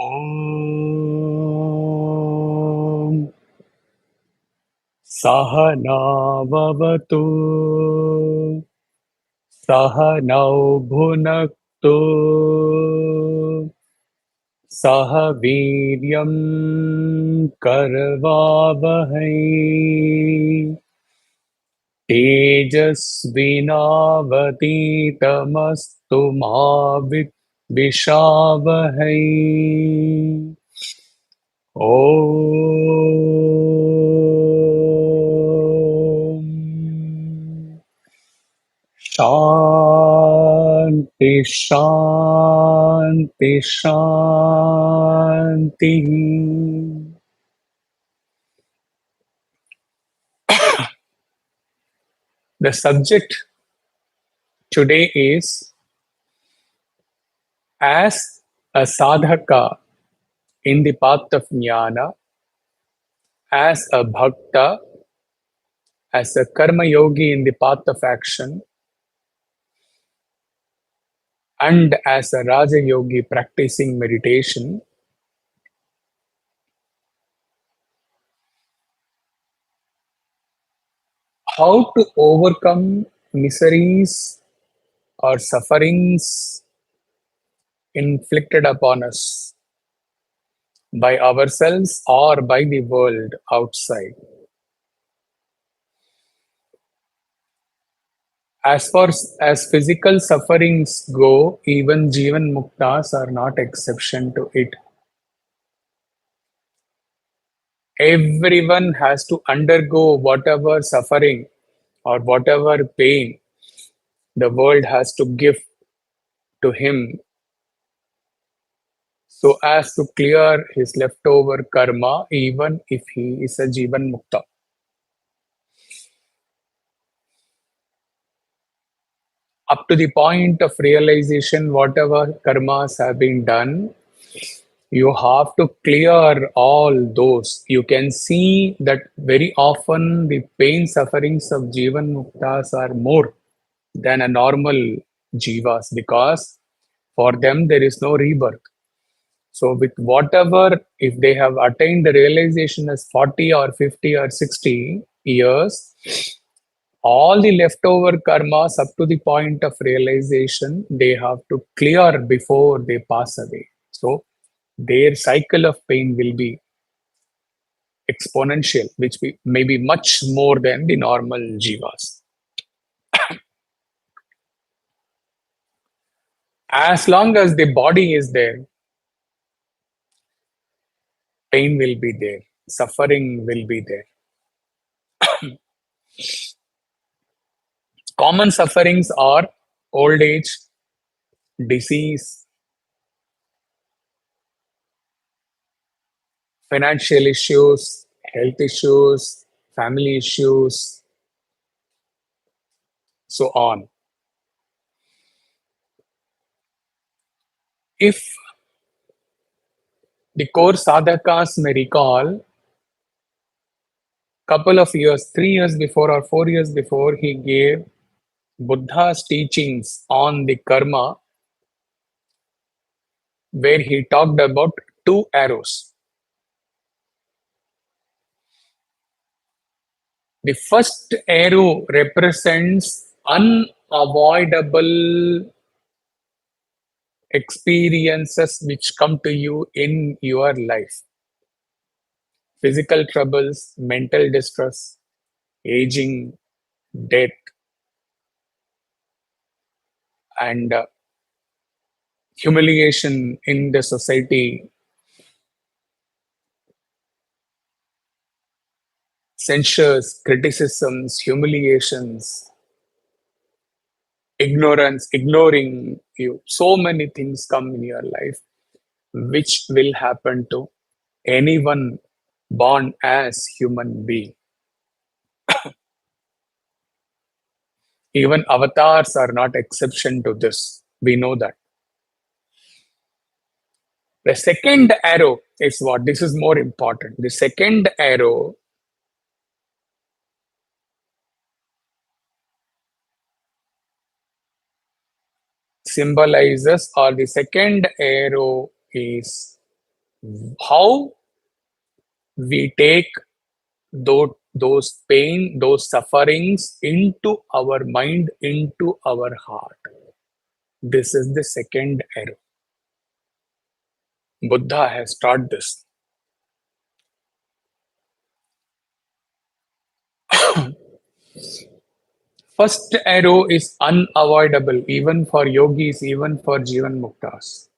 ॐ सहनाववतु सहनौ भुनक्तु सह वीर्यं करवावहै तेजस्विनावतीतमस्तु मा विद्विषावहै ॐ शान्ति शान्ति शान्तिः. The subject today is as a sadhaka in the path of jnana, as a bhakta, as a karma yogi in the path of action, and as a raja yogi practicing meditation, how to overcome miseries or sufferings inflicted upon us by ourselves or by the world outside. As far as physical sufferings go, even Jivan Muktas are not exception to it. Everyone has to undergo whatever suffering or whatever pain the world has to give to him so as to clear his leftover karma, even if he is a Jivan Mukta. Up to the point of realization, whatever karmas have been done, you have to clear all those. You can see that very often the pain sufferings of Jivan Muktas are more than a normal Jivas because for them there is no rebirth. So, with whatever, if they have attained the realization as 40 or 50 or 60 years, all the leftover karmas up to the point of realization, they have to clear before they pass away. So, their cycle of pain will be exponential, which may be much more than the normal jivas. As long as the body is there, pain will be there, suffering will be there. Common sufferings are old age, disease, financial issues, health issues, family issues, so on. If the core sadhakas may recall, couple of years, 3 years before or 4 years before, he gave Buddha's teachings on the karma, where he talked about two arrows. The first arrow represents unavoidable experiences which come to you in your life: physical troubles, mental distress, aging, death, and humiliation in the society, censures, criticisms, humiliations, ignorance, ignoring you. So many things come in your life which will happen to anyone born as human being. Even avatars are not exception to this. We know that. The second arrow is what? This is more important. The second arrow symbolizes, or the second arrow is How we take those pain, those sufferings into our mind, into our heart. This is the second error. Buddha has taught this. First arrow is unavoidable, even for yogis, even for Jivan Muktas.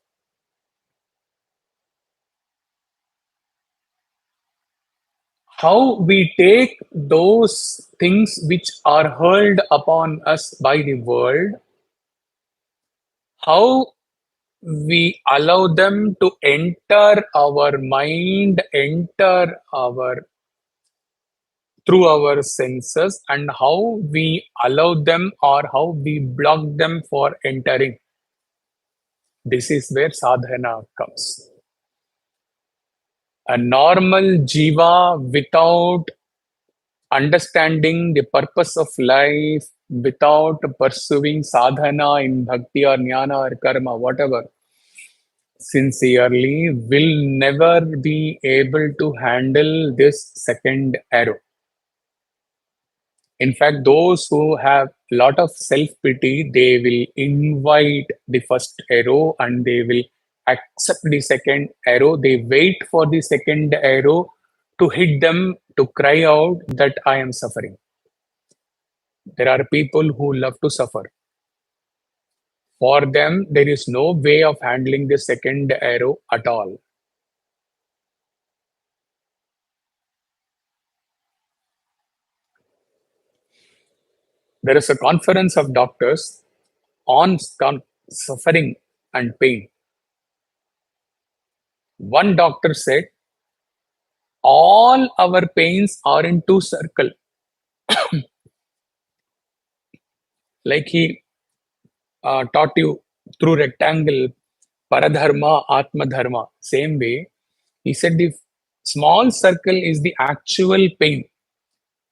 How we take those things which are hurled upon us by the world, how we allow them to enter our mind, enter our through our senses, and how we allow them or how we block them for entering. This is where sadhana comes. A normal jiva without understanding the purpose of life, without pursuing sadhana in bhakti or jnana or karma, whatever, sincerely, will never be able to handle this second arrow. In fact, those who have a lot of self pity, they will invite the first arrow and they will accept the second arrow. They wait for the second arrow to hit them, to cry out that I am suffering. There are people who love to suffer. For them, there is no way of handling the second arrow at all. There is a conference of doctors on suffering and pain. One doctor said, all our pains are in two circles. Like he taught you through rectangle, paradharma, atma dharma. Same way, he said the small circle is the actual pain,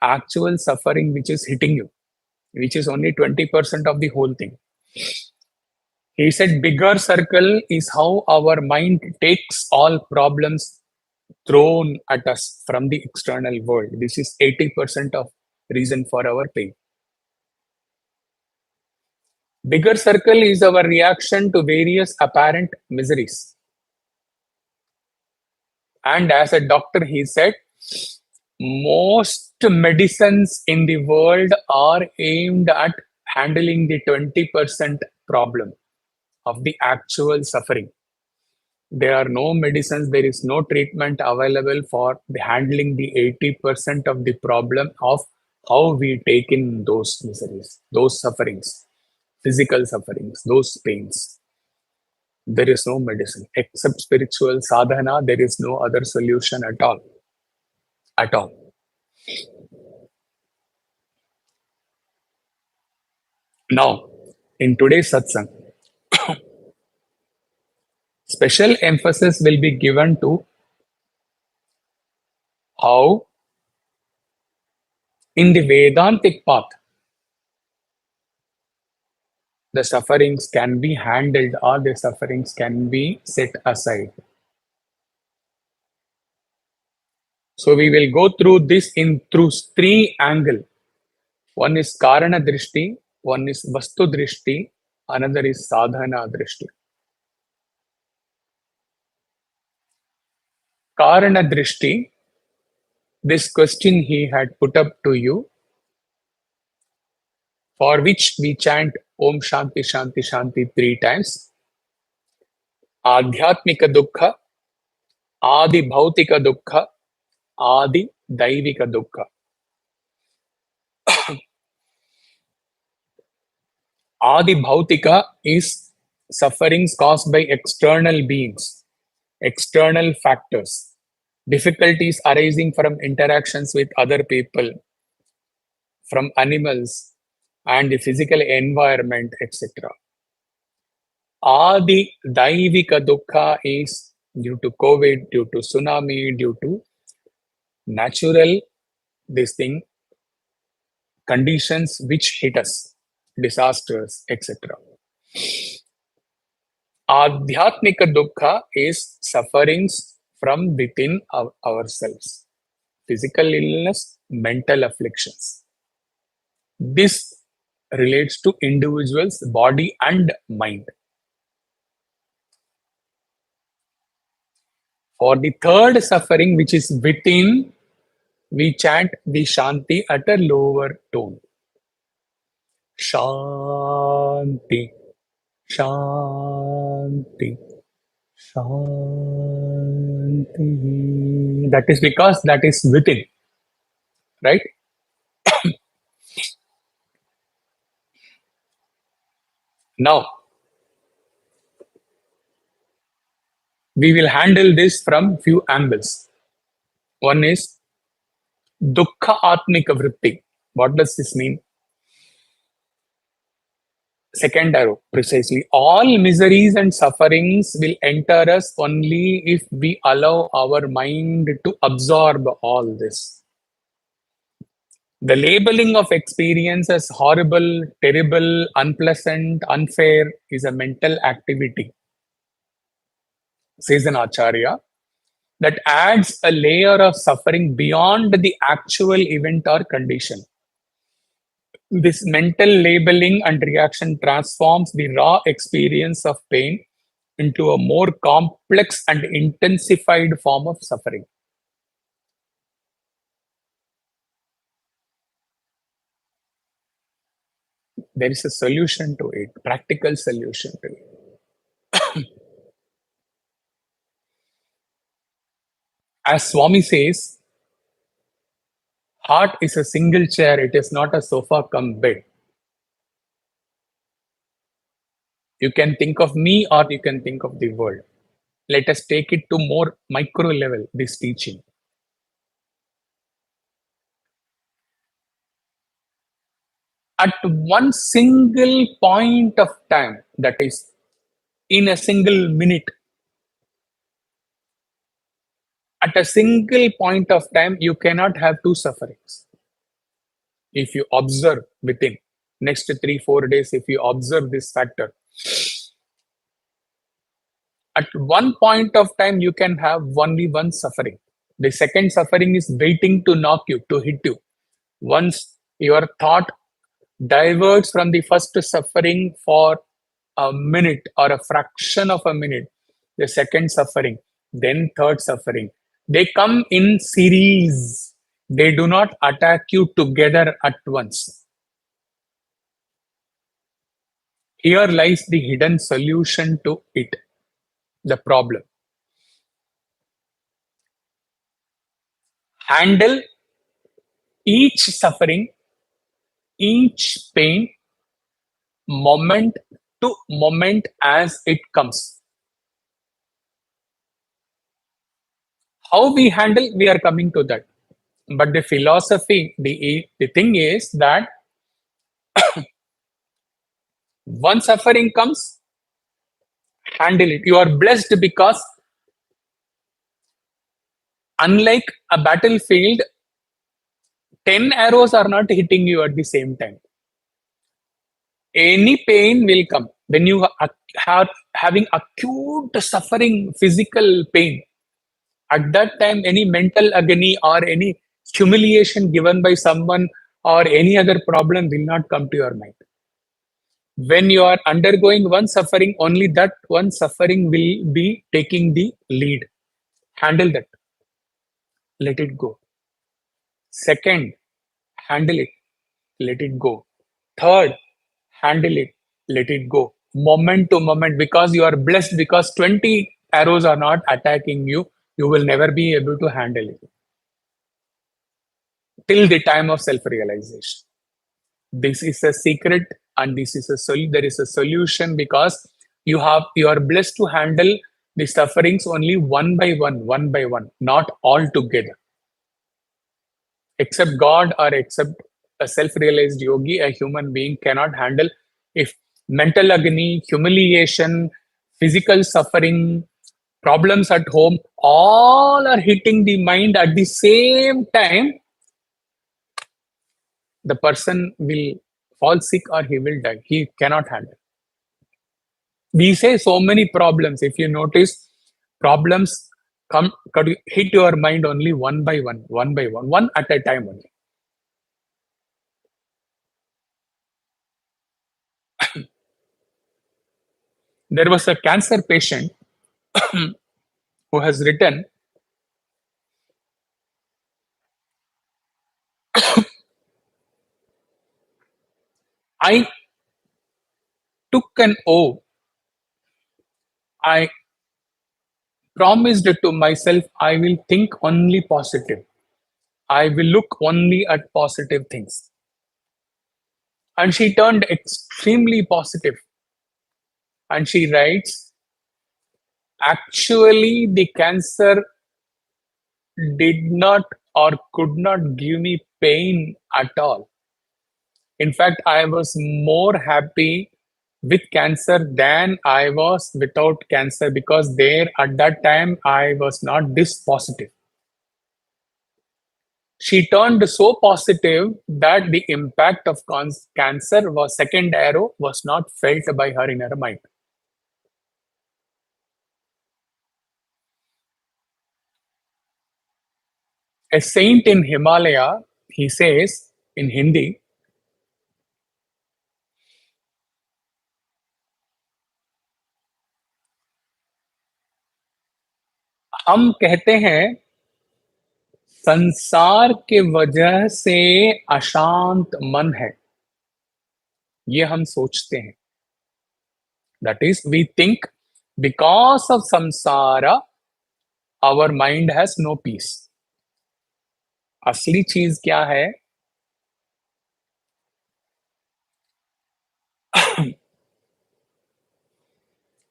actual suffering which is hitting you, which is only 20% of the whole thing. He said bigger circle is how our mind takes all problems thrown at us from the external world. This is 80% of reason for our pain. Bigger circle is our reaction to various apparent miseries. And as a doctor, he said, most medicines in the world are aimed at handling the 20% problem of the actual suffering. There are no medicines, there is no treatment available for the handling the 80% of the problem of how we take in those miseries, those sufferings, physical sufferings, those pains. There is no medicine except spiritual sadhana. There is no other solution at all. At all. Now, in today's satsang, special emphasis will be given to how, in the Vedantic path, the sufferings can be handled or the sufferings can be set aside. So we will go through this in through three angles. One is Karana Drishti, one is Vastu Drishti, another is Sadhana Drishti. Karana Drishti, this question he had put up to you, for which we chant Om Shanti Shanti Shanti 3 times. Adhyatmika Dukkha, Adi Bhautika Dukkha, Adi Daivika Dukkha. Adi Bhautika is sufferings caused by external beings, external factors, difficulties arising from interactions with other people, from animals, and the physical environment, etc. Adi Daivika Dukkha is due to COVID, due to tsunami, due to natural this thing conditions which hit us, disasters, etc. Adhyatmika dukkha is sufferings from within ourselves. Physical illness, mental afflictions. This relates to individuals, body and mind. For the third suffering, which is within, we chant the Shanti at a lower tone. Shanti, Shanti, Shanti. That is because that is within, right? Now, we will handle this from few angles. One is Dukkha Atmika Vritti. What does this mean? Second arrow, precisely. All miseries and sufferings will enter us only if we allow our mind to absorb all this. The labeling of experience as horrible, terrible, unpleasant, unfair is a mental activity, says an Acharya, that adds a layer of suffering beyond the actual event or condition. This mental labeling and reaction transforms the raw experience of pain into a more complex and intensified form of suffering. There is a solution to it, practical solution to it. As Swami says, heart is a single chair, it is not a sofa come bed. You can think of me or you can think of the world. Let us take it to more micro level, this teaching. At one single point of time, that is, in a single minute, at a single point of time, you cannot have two sufferings. If you observe within next 3-4 days, if you observe this factor, at one point of time, you can have only one suffering. The second suffering is waiting to knock you, to hit you. Once your thought diverts from the first suffering for a minute or a fraction of a minute, the second suffering, then third suffering. They come in series. They do not attack you together at once. Here lies the hidden solution to it, the problem. Handle each suffering, each pain, moment to moment as it comes. How we handle, we are coming to that. But the philosophy, the thing is that one suffering comes, handle it. You are blessed because, unlike a battlefield, 10 arrows are not hitting you at the same time. Any pain will come. When you are having acute suffering, physical pain, at that time, any mental agony or any humiliation given by someone or any other problem will not come to your mind. When you are undergoing one suffering, only that one suffering will be taking the lead. Handle that. Let it go. Second, handle it. Let it go. Third, handle it. Let it go. Moment to moment, because you are blessed, because 20 arrows are not attacking you, you will never be able to handle it till the time of self-realization. This is a secret, and this is there is a solution, because you are blessed to handle the sufferings only one by one, not all together. Except God or except a self-realized yogi, a human being cannot handle. If mental agony, humiliation, physical suffering, problems at home, all are hitting the mind at the same time, the person will fall sick or he will die. He cannot handle. We say so many problems. If you notice, problems Could you hit your mind only one by one at a time only. There was a cancer patient who has written, I took an oath. I promised to myself I will think only positive. I will look only at positive things. And she turned extremely positive. And she writes, actually, the cancer did not or could not give me pain at all. In fact, I was more happy with cancer than I was without cancer, because there at that time I was not this positive. She turned so positive that the impact of cancer was second arrow was not felt by her in her mind. A saint in Himalaya, he says in Hindi, हम कहते हैं संसार के वजह से अशांत मन है, ये हम सोचते हैं. That is, we think because of samsara, our mind has no peace. असली चीज क्या है?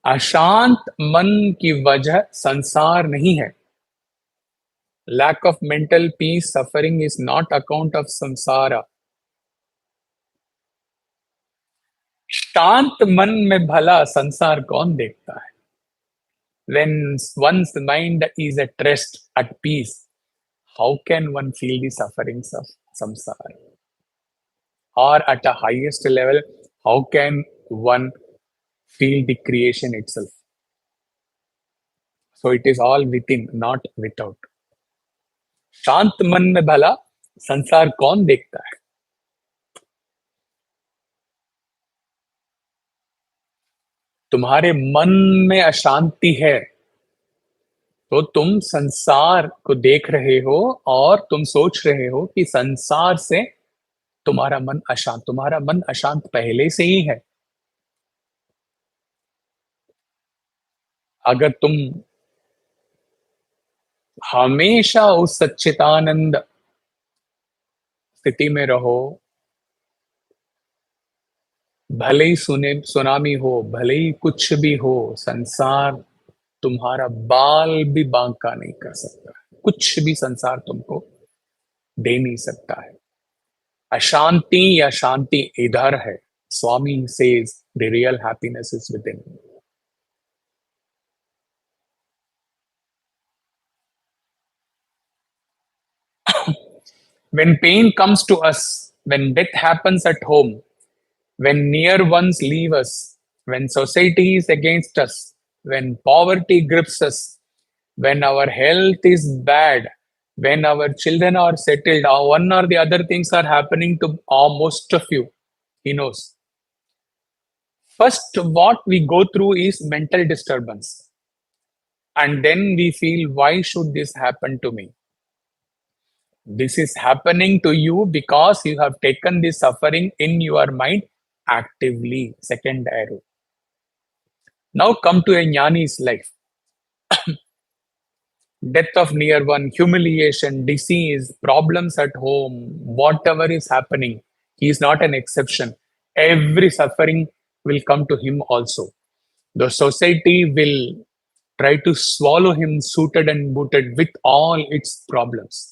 अशांत मन की वजह संसार नहीं है. Lack of mental peace, suffering is not account of samsara. शांत मन में भला संसार कौन देखता है? When one's mind is at rest, at peace, how can one feel the sufferings of samsara? Or at a highest level, how can one feel the creation itself? So it is all within, not without. शांत मन में भला संसार कौन देखता है? तुम्हारे मन में अशांति है तो तुम संसार को देख रहे हो और तुम सोच रहे हो कि संसार से तुम्हारा मन अशांत पहले से ही है. अगर तुम हमेशा उस सच्चिदानंद स्थिति में रहो, भले ही सुनामी हो, भले ही कुछ भी हो, संसार तुम्हारा बाल भी बांका नहीं कर सकता. कुछ भी संसार तुमको दे नहीं सकता है. अशांति या शांति इधर है. Swami says the real happiness is within. When pain comes to us, when death happens at home, when near ones leave us, when society is against us, when poverty grips us, when our health is bad, when our children are settled, or one or the other things are happening to most of you, he knows. First, what we go through is mental disturbance. And then we feel, why should this happen to me? This is happening to you because you have taken this suffering in your mind actively. Second arrow. Now come to a jnani's life. Death of near one, humiliation, disease, problems at home, whatever is happening, he is not an exception. Every suffering will come to him also. The society will try to swallow him suited and booted with all its problems.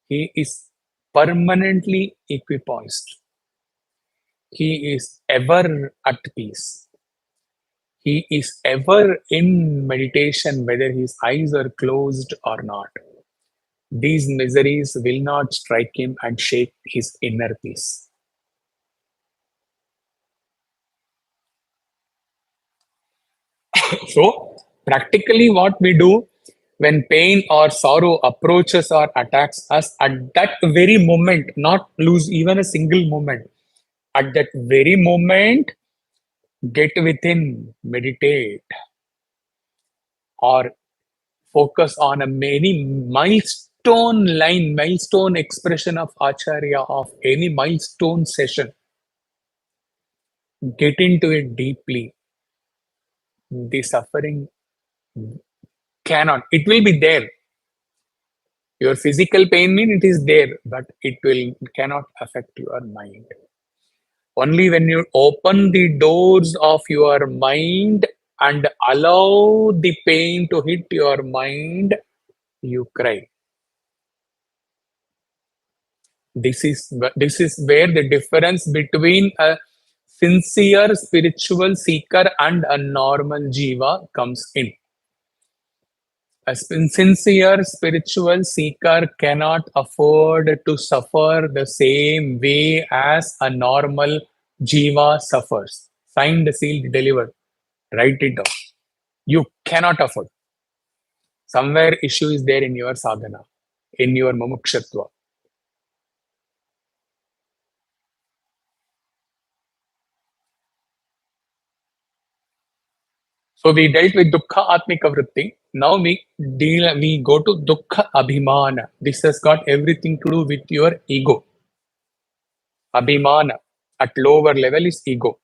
He is permanently equipoised. He is ever at peace. He is ever in meditation, whether his eyes are closed or not. These miseries will not strike him and shake his inner peace. So, practically, what we do, When pain or sorrow approaches or attacks us, at that very moment, not lose even a single moment, at that very moment, get within, meditate, or focus on a many milestone expression of Acharya of any milestone session. Get into it deeply. The suffering cannot, it will be there. Your physical pain mean it is there, but it cannot affect your mind. Only when you open the doors of your mind and allow the pain to hit your mind, you cry. This is where the difference between a sincere spiritual seeker and a normal jiva comes in. A sincere spiritual seeker cannot afford to suffer the same way as a normal jiva suffers. Signed, sealed, delivered. Write it down. You cannot afford. Somewhere issue is there in your sadhana, in your mumukshatva. So we dealt with dukkha atmika vritti. Now we go to dukkha abhimana. This has got everything to do with your ego. Abhimana at lower level is ego.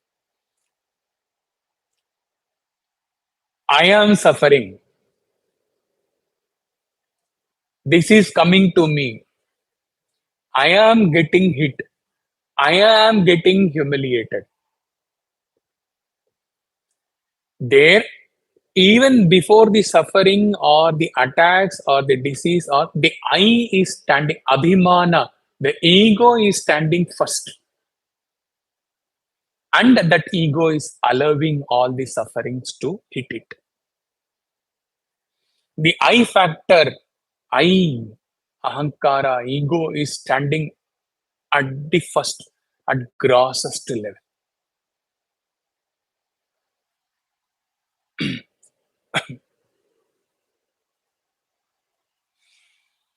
I am suffering. This is coming to me. I am getting hit. I am getting humiliated. There, even before the suffering or the attacks or the disease, or the I is standing, abhimana, the ego is standing first. And that ego is allowing all the sufferings to hit it. The I factor, I, ahankara, ego is standing at the first, at grossest level.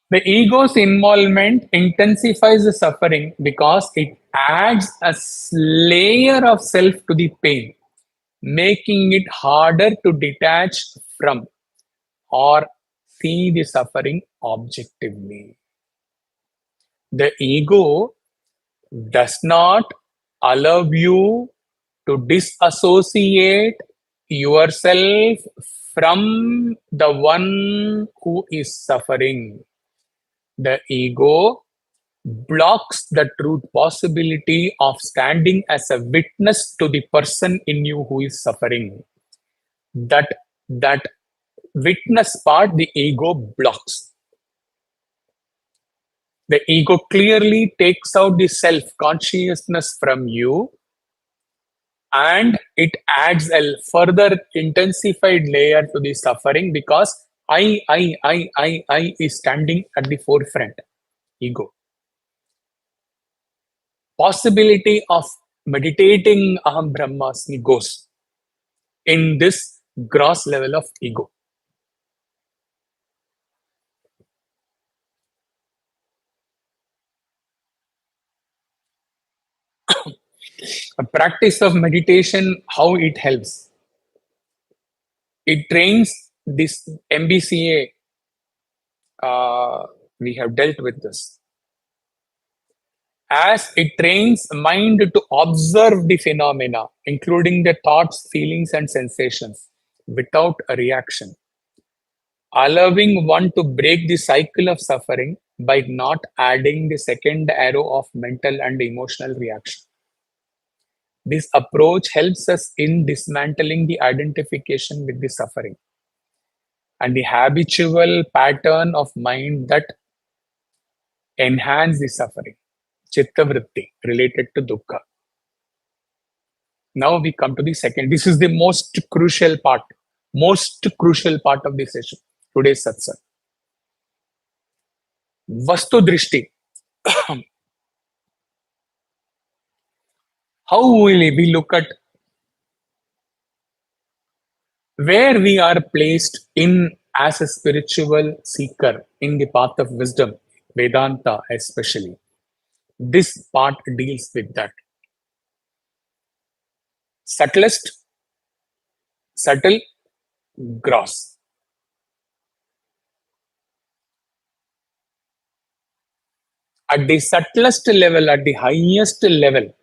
The ego's involvement intensifies the suffering because it adds a layer of self to the pain, making it harder to detach from or see the suffering objectively. The ego does not allow you to disassociate yourself from the one who is suffering. The ego blocks the truth possibility of standing as a witness to the person in you who is suffering. That witness part the ego blocks. The ego clearly takes out the self consciousness from you, and it adds a further intensified layer to the suffering because I is standing at the forefront. Ego. Possibility of meditating Aham Brahmasmi goes in this gross level of ego. A practice of meditation, how it helps. It trains this MBCA. We have dealt with this. As it trains mind to observe the phenomena, including the thoughts, feelings, and sensations, without a reaction, allowing one to break the cycle of suffering by not adding the second arrow of mental and emotional reaction. This approach helps us in dismantling the identification with the suffering and the habitual pattern of mind that enhance the suffering, chitta vritti, related to dukkha. Now we come to the second. This is the most crucial part of the session, today's satsang. Vastu drishti. How will we look at where we are placed in as a spiritual seeker in the path of wisdom, Vedanta especially, this part deals with that. Subtlest, subtle, gross. At the subtlest level, at the highest level,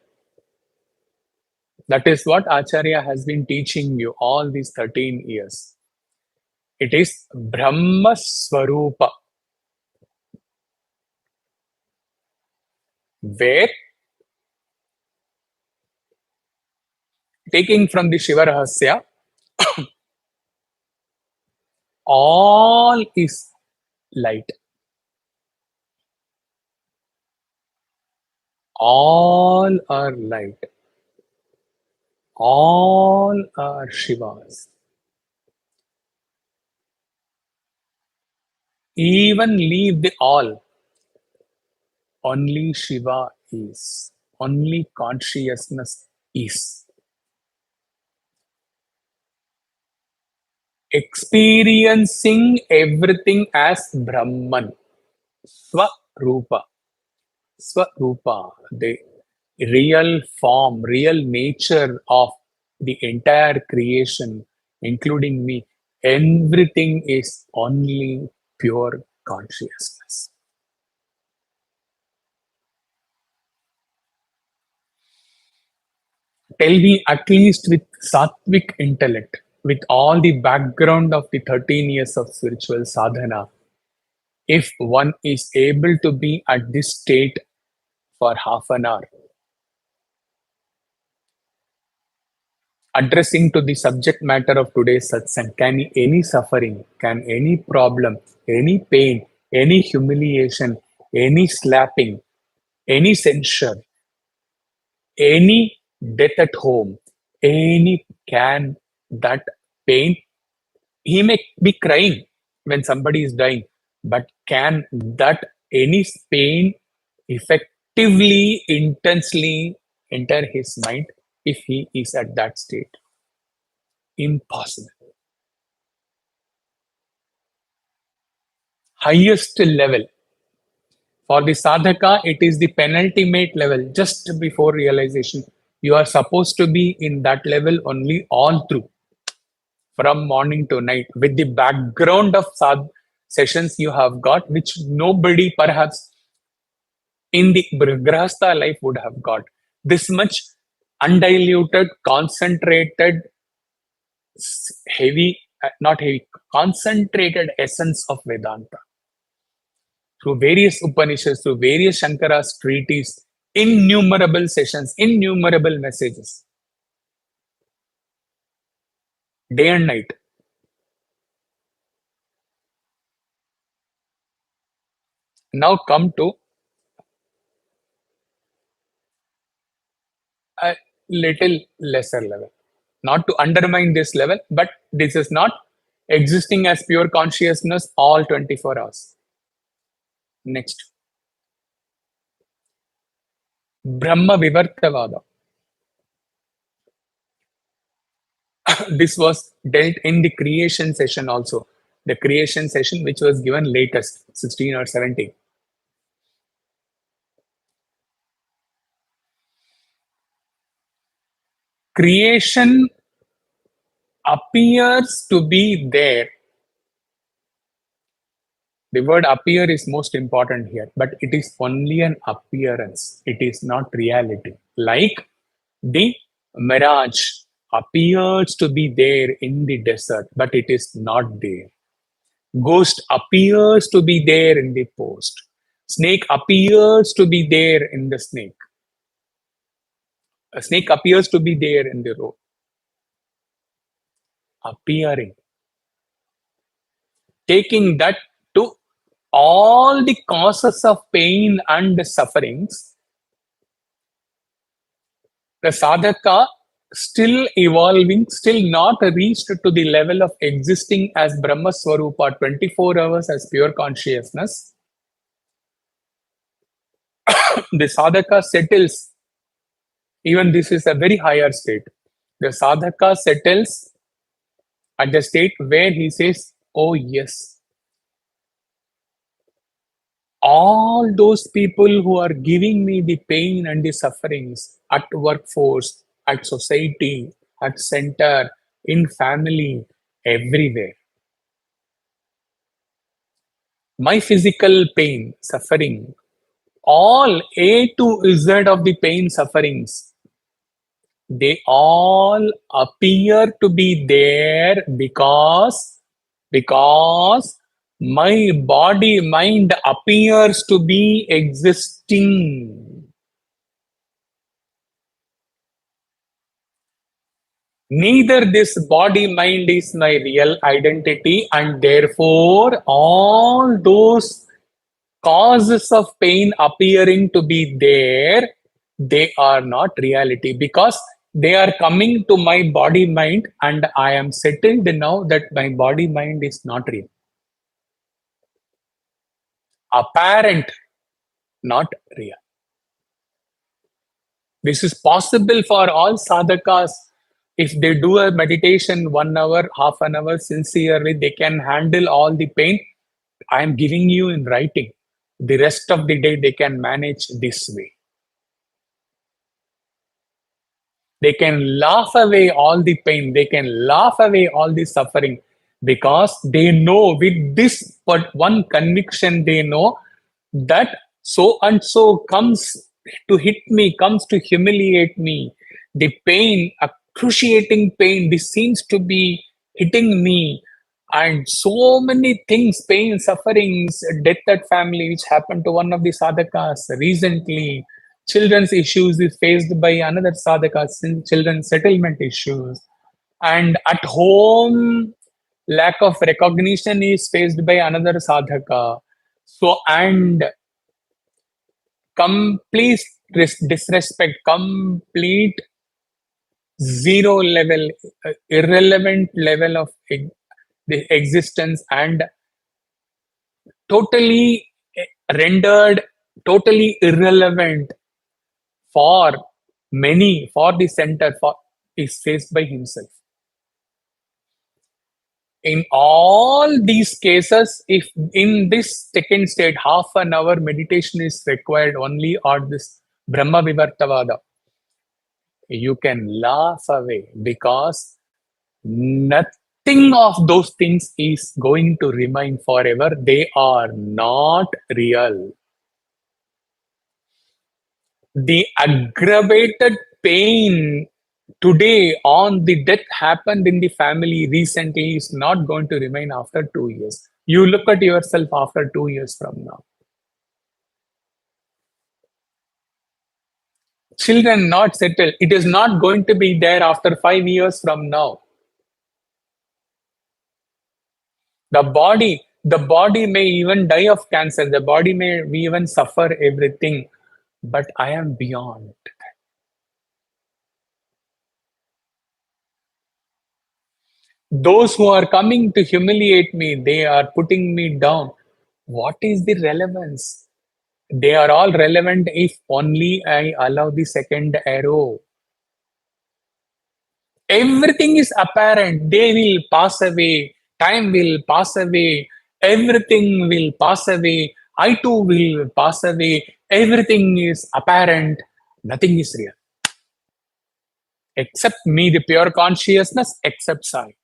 that is what Acharya has been teaching you all these 13 years. It is Brahma Swarupa, where taking from the Shiva Rahasya, all is light. All are light. All are Shivas. Even leave the all. Only Shiva is. Only consciousness is. Experiencing everything as Brahman. Swarupa. Swarupa. The real form, real nature of the entire creation, including me. Everything is only pure consciousness. Tell me, at least with sattvic intellect, with all the background of the 13 years of spiritual sadhana, if one is able to be at this state for half an hour, addressing to the subject matter of today's satsang, can any suffering, can any problem, any pain, any humiliation, any slapping, any censure, any death at home, any can that pain, he may be crying when somebody is dying, but can that any pain effectively, intensely enter his mind if he is at that state? Impossible. Highest level. For the sadhaka, it is the penultimate level, just before realization. You are supposed to be in that level only all through, from morning to night, with the background of sessions you have got, which nobody perhaps in the grahastha life would have got. This much undiluted, concentrated, heavy, not heavy, concentrated essence of Vedanta. Through various Upanishads, through various Shankara's treatises, innumerable sessions, innumerable messages, day and night. Now come to a little lesser level. Not to undermine this level, but this is not existing as pure consciousness all 24 hours. Next, Brahma Vivartavada. This was dealt in the creation session also. The creation session, which was given latest, 16 or 17. Creation appears to be there. The word appear is most important here, but it is only an appearance. It is not reality. Like the mirage appears to be there in the desert, but it is not there. Ghost appears to be there in the post. Snake appears to be there in the snake. A snake appears to be there in the road. Appearing. Taking that to all the causes of pain and sufferings, the sadhaka still evolving, still not reached to the level of existing as Brahma Swarupa 24 hours as pure consciousness. The sadhaka settles, even this is a very higher state. The sadhaka settles at the state where he says, Oh, yes. All those people who are giving me the pain and the sufferings at workforce, at society, at center, in family, everywhere. My physical pain, suffering, all A to Z of the pain sufferings, they all appear to be there because my body mind appears to be existing. Neither this body mind is my real identity, and therefore all those causes of pain appearing to be there, they are not reality because they are coming to my body mind, and I am settled now that my body mind is not real. Apparent, not real. This is possible for all sadhakas. If they do a meditation 1 hour, half an hour sincerely, they can handle all the pain. I am giving you in writing. The rest of the day, they can manage this way. They can laugh away all the pain. They can laugh away all the suffering because they know with this but one conviction, they know that so and so comes to hit me, comes to humiliate me. The pain, excruciating pain, this seems to be hitting me. And so many things, pain, sufferings, death at family, which happened to one of the sadhakas recently. Children's issues is faced by another sadhaka, children's settlement issues. And at home, lack of recognition is faced by another sadhaka. So, and complete disrespect, complete zero level, irrelevant level of the existence, and totally rendered totally irrelevant for many, for the center, for is faced by himself. In all these cases, if in this second state half an hour meditation is required only, or this Brahma Vivartavada, you can laugh away because nothing of those things is going to remain forever. They are not real. The aggravated pain today on the death happened in the family recently is not going to remain after 2 years. You look at yourself after 2 years from now. Children not settled. It is not going to be there after 5 years from now. The body may even die of cancer. The body may even suffer everything. But I am beyond. Those who are coming to humiliate me, they are putting me down. What is the relevance? They are all relevant if only I allow the second arrow. Everything is apparent. They will pass away. Time will pass away. Everything will pass away. I too will pass away. Everything is apparent. Nothing is real. Except me, the pure consciousness, except I.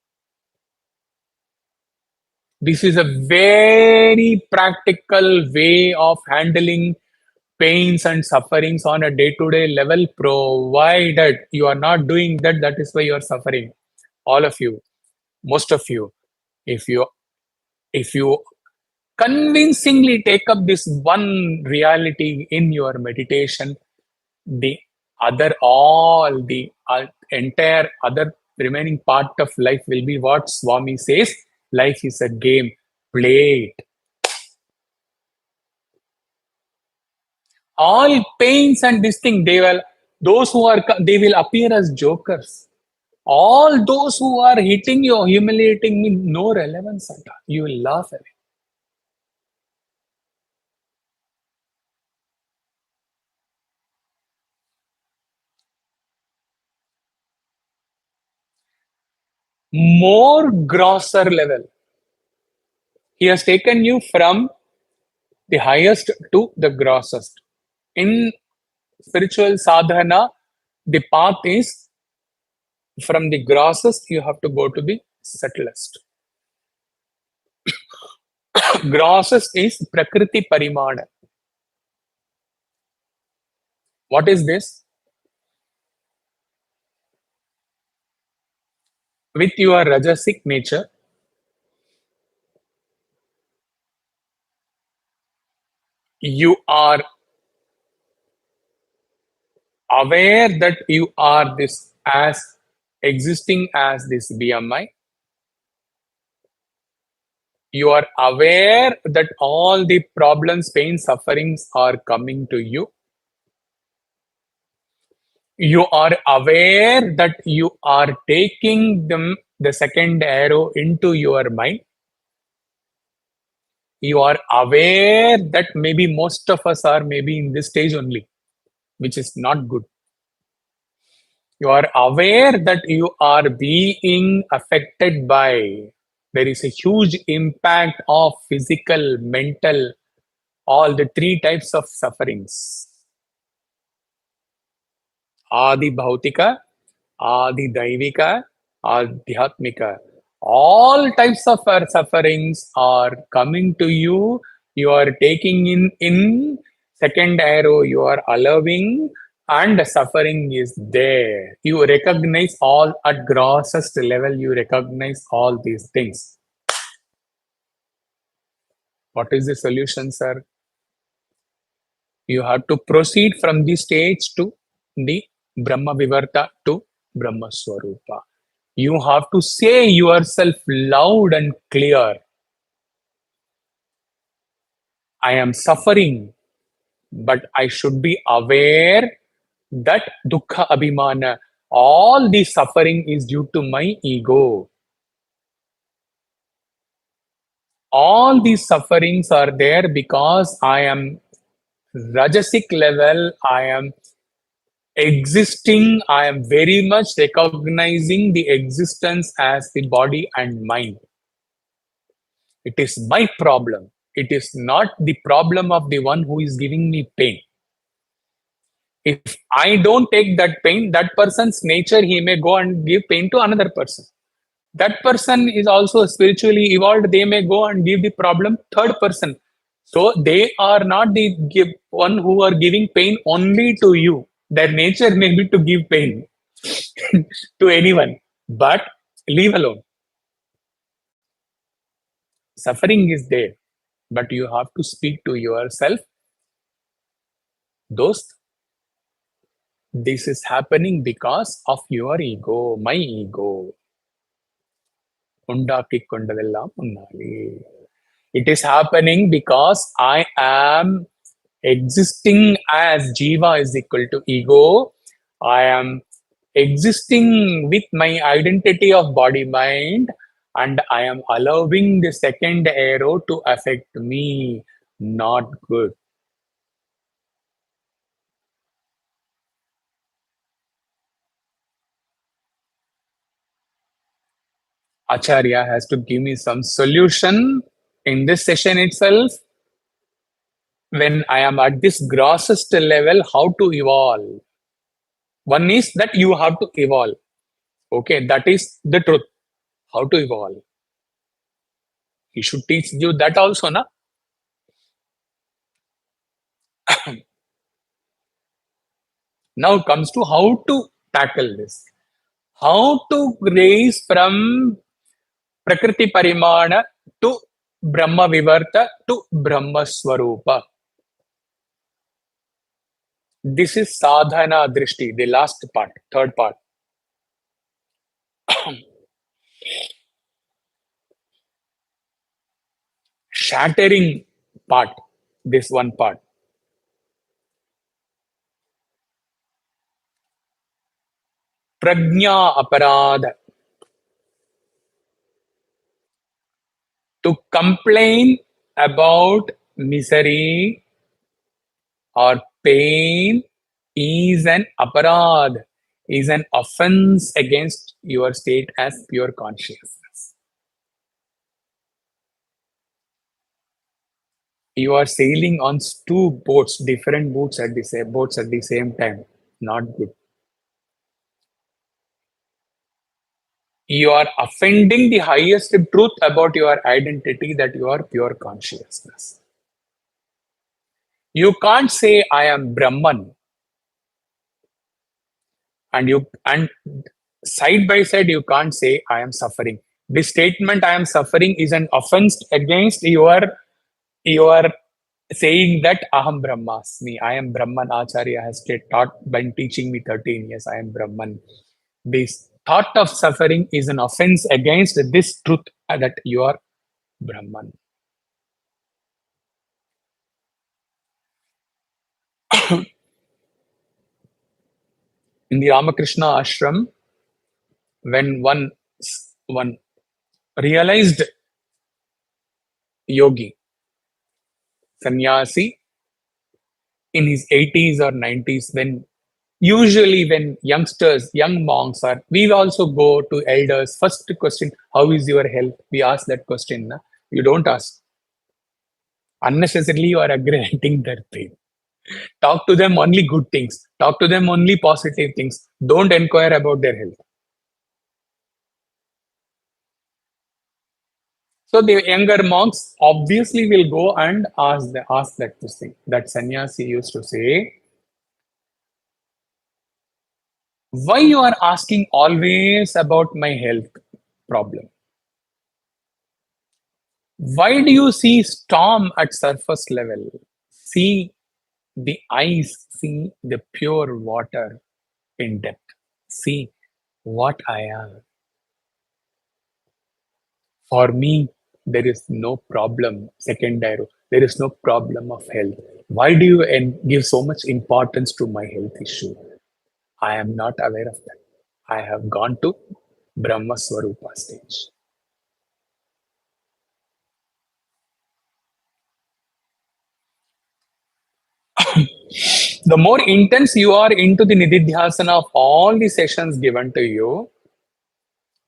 This is a very practical way of handling pains and sufferings on a day-to-day level, provided you are not doing that. That is why you are suffering. All of you, most of you, if you if you convincingly take up this one reality in your meditation, the other all the entire other remaining part of life will be what Swami says: life is a game, play it. All pains and this thing, they will, those who are, they will appear as jokers. All those who are hitting you, humiliating me, no relevance at all. You will laugh away. More grosser level, He has taken you from the highest to the grossest. In spiritual sadhana, the path is from the grossest, you have to go to the subtlest. Grossest is Prakriti Parimana. What is this? With your Rajasic nature, you are aware that you are this as existing as this BMI. You are aware that all the problems, pain, sufferings are coming to you. You are aware that you are taking them, the second arrow, into your mind. You are aware that maybe most of us are maybe in this stage only, which is not good. You are aware that you are being affected by, there is a huge impact of physical, mental, all the three types of sufferings. Adi Bhautika, Adi Daivika, Adhyatmika. All types of our sufferings are coming to you. You are taking in second arrow, you are allowing, and suffering is there. You recognize all at grossest level, you recognize all these things. What is the solution, sir? You have to proceed from the stage to the Brahma Vivarta to Brahma Swarupa. You have to say yourself loud and clear, I am suffering, but I should be aware that dukkha abhimana, all the suffering is due to my ego. All these sufferings are there because I am rajasic level, I am existing, I am very much recognizing the existence as the body and mind. It is my problem. It is not the problem of the one who is giving me pain. If I don't take that pain, that person's nature, he may go and give pain to another person. That person is also spiritually evolved. They may go and give the problem third person. So they are not the one who are giving pain only to you. Their nature may be to give pain to anyone, but leave alone. Suffering is there, but you have to speak to yourself. Dost, this is happening because of your ego, my ego. உண்டாக்கிக் கொண்டதெல்லாம் முன்னாலே. It is happening because I am existing as Jiva is equal to ego. I am existing with my identity of body mind, and I am allowing the second arrow to affect me. Not good. Acharya has to give me some solution in this session itself. When I am at this grossest level, how to evolve? One is that you have to evolve. Okay, that is the truth. How to evolve? He should teach you that also, na? Now comes to how to tackle this. How to raise from Prakriti Parimana to Brahma Vivarta to Brahma Swarupa. This is sadhana drishti, the last part, third part. Shattering part, this one part. Prajna aparadha. To complain about misery or pain is an aparad, is an offense against your state as pure consciousness. You are sailing on two boats, different boats at the same time. Not good. You are offending the highest truth about your identity, that you are pure consciousness. You can't say I am Brahman, and side by side you can't say I am suffering. This statement I am suffering is an offense against your saying that Aham Brahmasmi, I am Brahman. Acharya has taught, been teaching me 13 years, I am Brahman. This thought of suffering is an offense against this truth, that you are Brahman. In the Ramakrishna ashram, when one realized yogi, sannyasi, in his 80s or 90s, when usually when young monks are, we also go to elders. First question, how is your health? We ask that question. Na? You don't ask. Unnecessarily, you are aggravating their pain. Talk to them only good things. Talk to them only positive things. Don't inquire about their health. So the younger monks obviously will go and ask that question. That sannyasi used to say, why you are asking always about my health problem? Why do you see storm at surface level? See the ice, see the pure water in depth. See what I am. For me, there is no problem. Second arrow, there is no problem of health. Why do you give so much importance to my health issue? I am not aware of that. I have gone to Brahma Swarupa stage. The more intense you are into the nididhyasana of all the sessions given to you,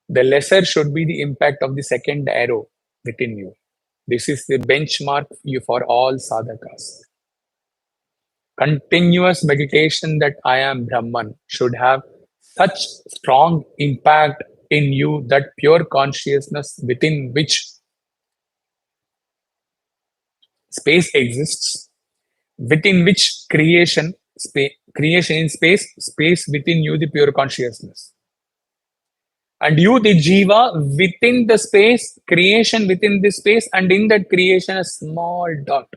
the lesser should be the impact of the second arrow within you. This is the benchmark for all sadhakas. Continuous meditation that I am Brahman should have such strong impact in you, that pure consciousness within which space exists, within which creation in space within you, the pure consciousness. And you, the jiva, within the space, creation within this space, and in that creation, a small dot,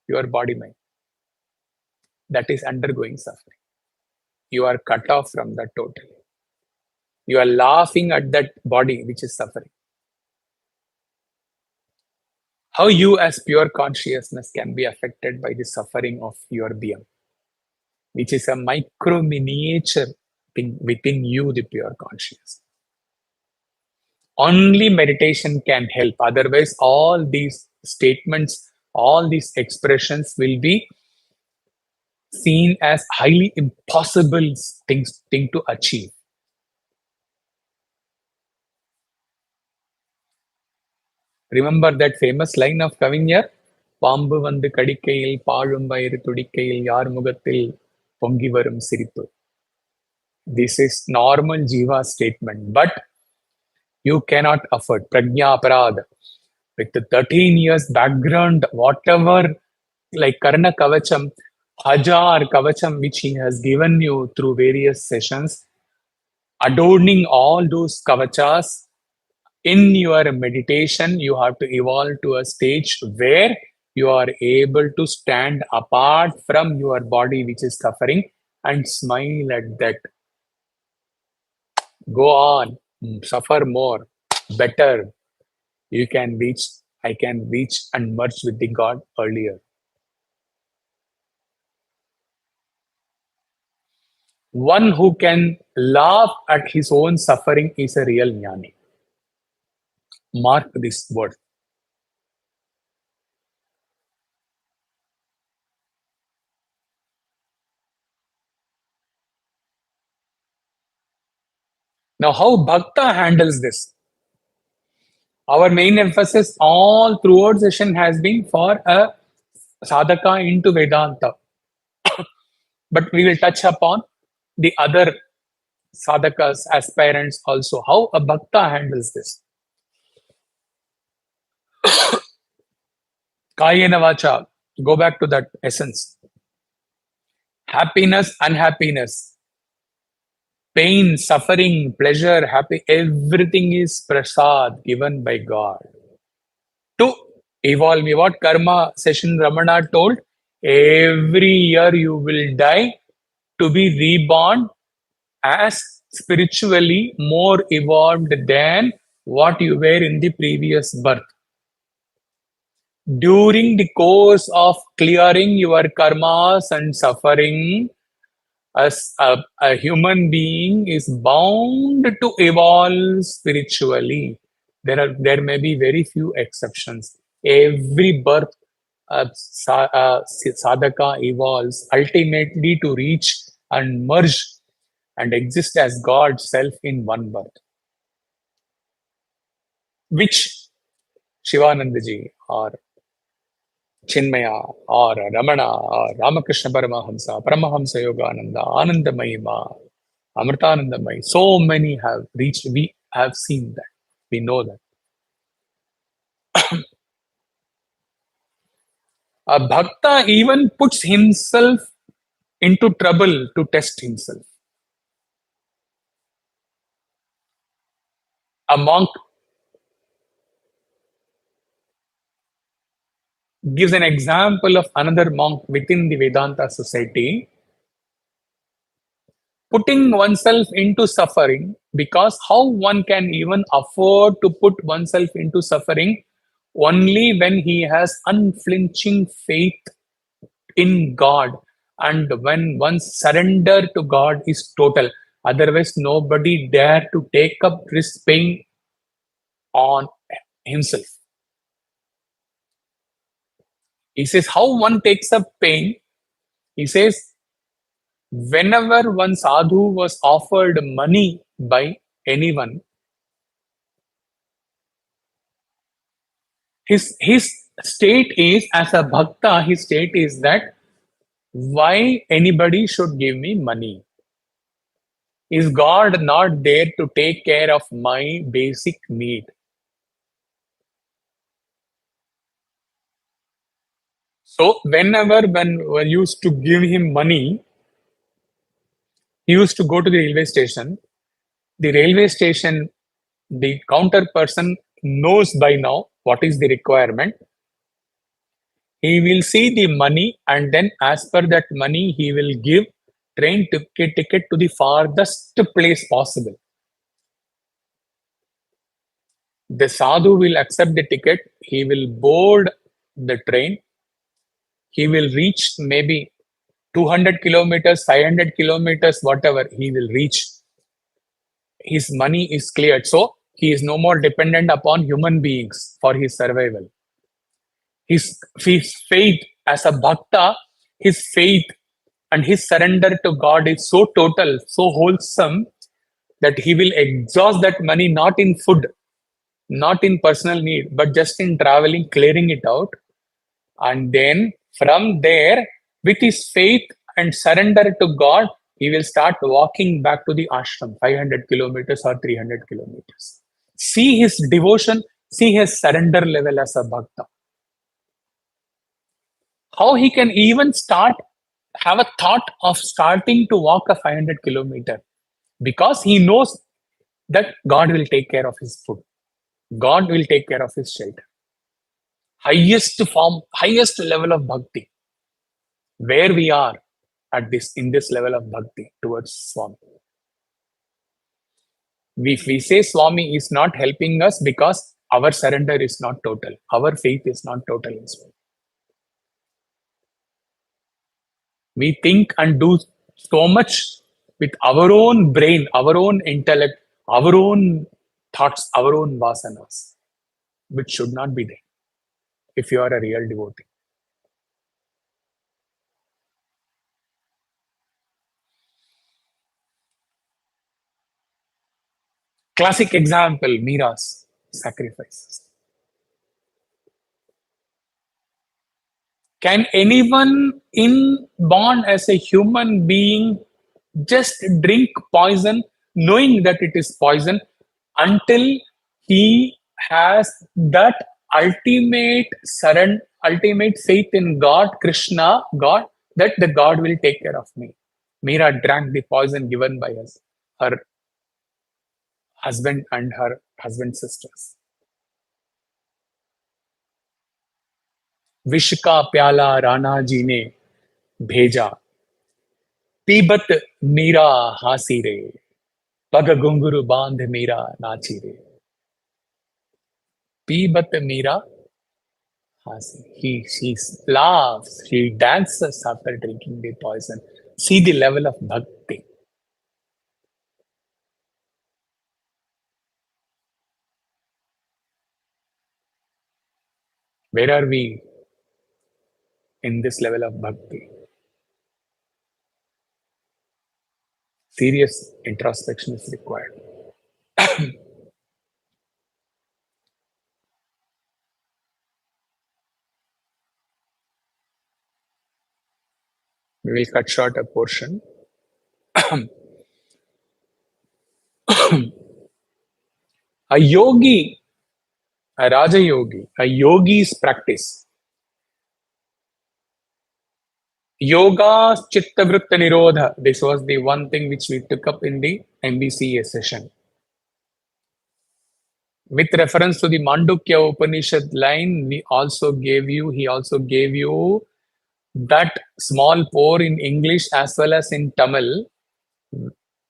your body mind, that is undergoing suffering. You are cut off from that totally. You are laughing at that body which is suffering. How you, as pure consciousness, can be affected by the suffering of your being, which is a micro miniature thing within you, the pure consciousness. Only meditation can help. Otherwise, all these statements, all these expressions will be seen as highly impossible thing to achieve. Remember that famous line of Kavinyar? பாம்பு வந்து கடிக்கையில் பாழும் வயிறு துடிக்கையில் யார் முகத்தில் பொங்கி வரும் சிரிப்பு. This is normal jiva statement, but you cannot afford prajna aparad with the 13 years background, whatever, like karna kavacham, hajar kavacham, which he has given you through various sessions, adorning all those kavachas. In your meditation, you have to evolve to a stage where you are able to stand apart from your body which is suffering and smile at that. Go on, suffer more, better. You can reach, I can reach and merge with the God earlier. One who can laugh at his own suffering is a real jnani. Mark this word. Now, how Bhakta handles this? Our main emphasis all throughout session has been for a sadhaka into Vedanta. But we will touch upon the other sadhakas, aspirants also, how a bhakta handles this. Kayena vacha, go back to that essence. Happiness, unhappiness, pain, suffering, pleasure, happy, everything is prasad given by God to evolve. What karma session Ramana told, every year you will die to be reborn as spiritually more evolved than what you were in the previous birth. During the course of clearing your karmas and suffering, as a human being is bound to evolve spiritually. There may be very few exceptions. Every birth, sadhaka evolves ultimately to reach and merge and exist as God self in one birth, which Shivanandaji or Chinmaya or Ramana or Ramakrishna Paramahamsa, Paramahamsa Yogananda, Anandamaya, Amritanandamai, so many have reached. We have seen that. We know that. A bhakta even puts himself into trouble to test himself. A monk gives an example of another monk within the Vedanta society putting oneself into suffering, because how one can even afford to put oneself into suffering only when he has unflinching faith in God, and when one's surrender to God is total. Otherwise, nobody dare to take up this pain on himself. He says, how one takes up pain. He says, whenever one sadhu was offered money by anyone, his state is, as a bhakta, his state is that why anybody should give me money? Is God not there to take care of my basic need? So whenever when used to give him money, he used to go to the railway station. The railway station, the counter person knows by now what is the requirement. He will see the money, and then as per that money, he will give train ticket to the farthest place possible. The sadhu will accept the ticket. He will board the train. He will reach maybe 200 kilometers, 500 kilometers, whatever he will reach. His money is cleared. So he is no more dependent upon human beings for his survival. His faith as a bhakta, his faith and his surrender to God is so total, so wholesome, that he will exhaust that money not in food, not in personal need, but just in traveling, clearing it out. And then from there, with his faith and surrender to God, he will start walking back to the ashram, 500 kilometers or 300 kilometers. See his devotion, see his surrender level as a bhakta. How he can even have a thought of starting to walk a 500 kilometer, because he knows that God will take care of his food. God will take care of his shelter. Highest form, highest level of bhakti, where we are at this in this level of bhakti towards Swami. We say Swami is not helping us because our surrender is not total, our faith is not total in Swami. We think and do so much with our own brain, our own intellect, our own thoughts, our own vasanas, which should not be there if you are a real devotee. Classic example, Mira's sacrifices. Can anyone in born as a human being just drink poison knowing that it is poison until he has that ultimate faith in God, Krishna, God, that the God will take care of me. Meera drank the poison given by her husband and her husband's sisters. विष का प्याला राणा जी ने भेजा, पीबत मीरा हासी रे, पग घुंघरू बांध मीरा नाची रे. पीबत Meera हासी. She laughs, she dances after drinking the poison. See the level of bhakti. Where are we in this level of bhakti? Serious introspection is required. We will cut short a portion. A yogi, a Raja Yogi, a yogi's practice. Yoga Chitta Vritta Nirodha. This was the one thing which we took up in the MBCA session. With reference to the Mandukya Upanishad line, he also gave you that small pour in English as well as in Tamil.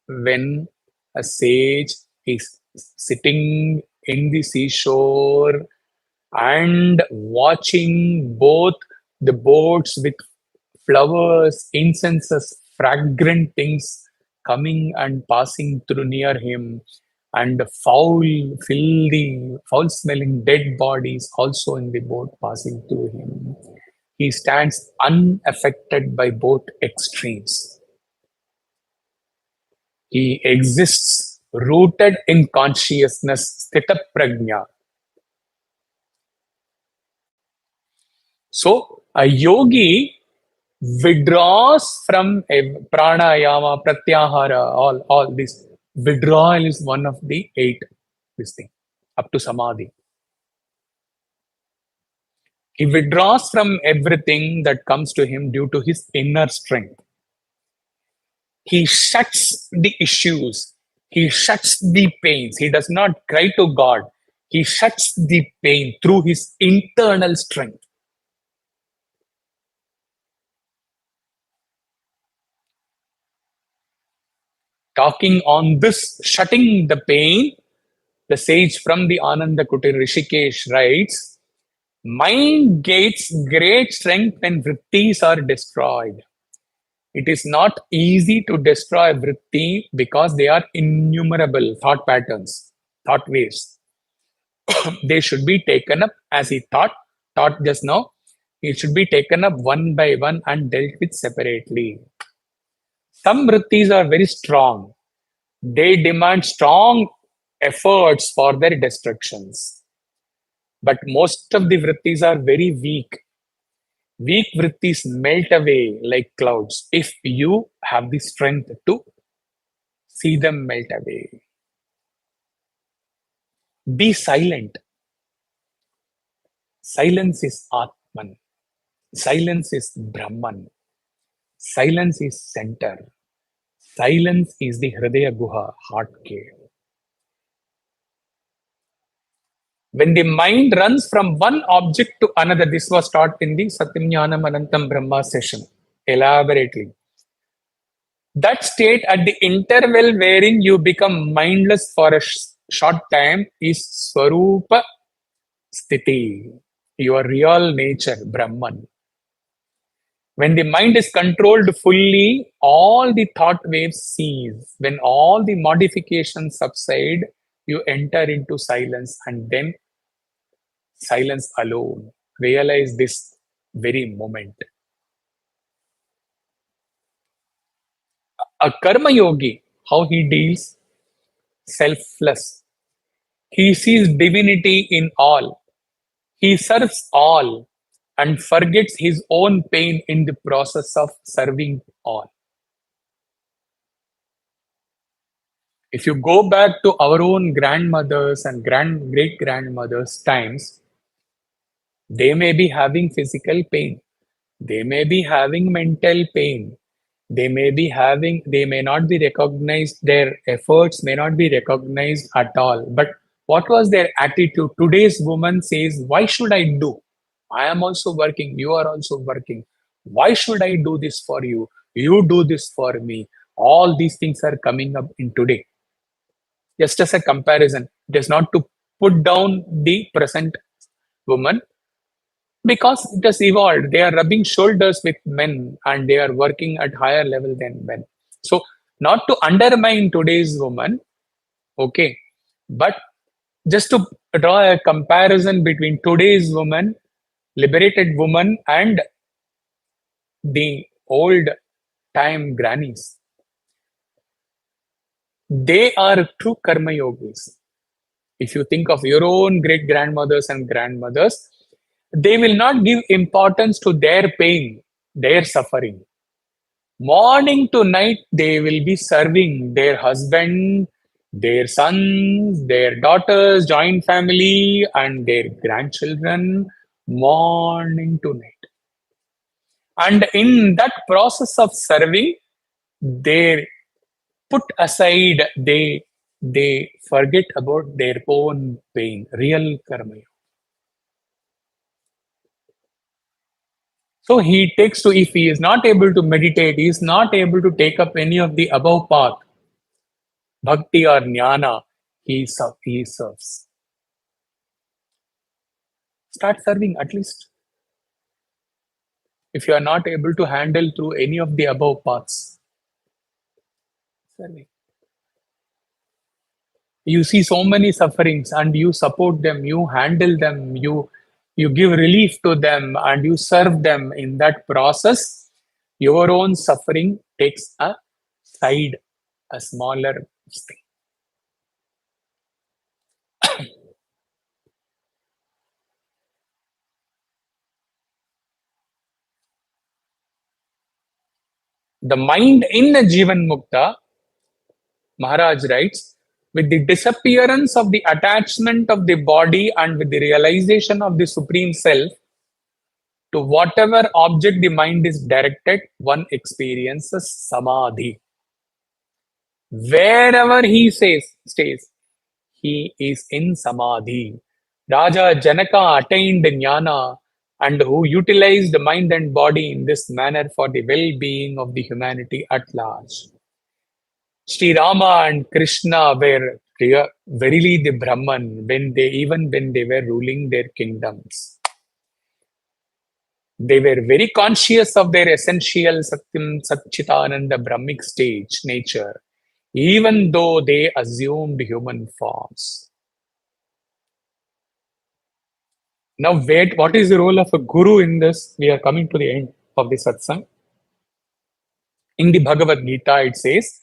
When a sage is sitting in the seashore and watching both the boats with flowers, incenses, fragrant things coming and passing through near him, and filthy, foul smelling dead bodies also in the boat passing through him. He stands unaffected by both extremes. He exists rooted in consciousness, sthita prajna. So, a yogi withdraws from pranayama, pratyahara, all this. Withdrawal is one of the 8, this thing, up to samadhi. He withdraws from everything that comes to him due to his inner strength. He shuts the issues. He shuts the pains. He does not cry to God. He shuts the pain through his internal strength. Talking on this, shutting the pain, the sage from the Ananda Kutir Rishikesh writes, mind gains great strength when vrittis are destroyed. It is not easy to destroy vritti because they are innumerable thought patterns, thought waves. They should be taken up as he taught just now. It should be taken up one by one and dealt with separately. Some vrittis are very strong. They demand strong efforts for their destructions. But most of the vrittis are very weak. Weak vrittis melt away like clouds if you have the strength to see them melt away. Be silent. Silence is Atman. Silence is Brahman. Silence is center. Silence is the Hridaya Guha, heart cave. When the mind runs from one object to another, this was taught in the Satyam Jnanam Anantam Brahma session, elaborately. That state at the interval wherein you become mindless for a short time is Swarupa Sthiti, your real nature, Brahman. When the mind is controlled fully, all the thought waves cease. When all the modifications subside, you enter into silence and then silence alone. Realize this very moment. A karma yogi, how he deals? Selfless. He sees divinity in all. He serves all and forgets his own pain in the process of serving all. If you go back to our own grandmothers and great grandmothers' times, they may be having physical pain, they may be having mental pain, they may not be recognized, their efforts may not be recognized at all. But what was their attitude? Today's woman says, why should I do? I am also working, you are also working. Why should I do this for you? You do this for me. All these things are coming up in today. Just as a comparison, it is not to put down the present woman, because it has evolved. They are rubbing shoulders with men and they are working at higher level than men. So, not to undermine today's woman, okay, but just to draw a comparison between today's woman, liberated woman, and the old time grannies. They are true karma yogis. If you think of your own great grandmothers and grandmothers, they will not give importance to their pain, their suffering. Morning to night, they will be serving their husband, their sons, their daughters, joint family, and their grandchildren, morning to night. And in that process of serving, they put aside, they forget about their own pain, real karma. So he takes to, if he is not able to meditate, he is not able to take up any of the above path, bhakti or jnana, he serves. Start serving at least. If you are not able to handle through any of the above paths, serving. You see so many sufferings and you support them, you handle them, you give relief to them and you serve them. In that process, your own suffering takes a side, a smaller thing. The mind in the Jivan Mukta, Maharaj writes, with the disappearance of the attachment of the body and with the realization of the Supreme Self, to whatever object the mind is directed, one experiences samadhi. Wherever he stays, he is in samadhi. Raja Janaka attained jnana and who utilized mind and body in this manner for the well-being of the humanity at large. Sri Rama and Krishna were verily the Brahman even when they were ruling their kingdoms. They were very conscious of their essential Satyam Satchitananda Brahmic stage, nature, even though they assumed human forms. Now, wait, what is the role of a guru in this? We are coming to the end of the satsang. In the Bhagavad Gita, it says,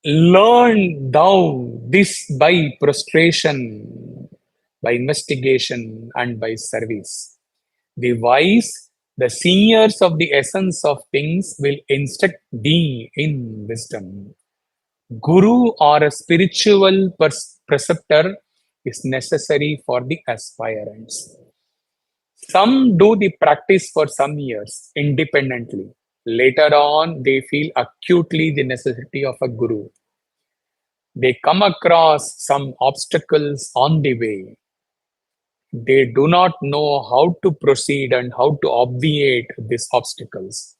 learn thou this by prostration, by investigation, and by service. The wise, the seniors of the essence of things, will instruct thee in wisdom. Guru or a spiritual preceptor is necessary for the aspirants. Some do the practice for some years independently. Later on, they feel acutely the necessity of a guru. They come across some obstacles on the way. They do not know how to proceed and how to obviate these obstacles.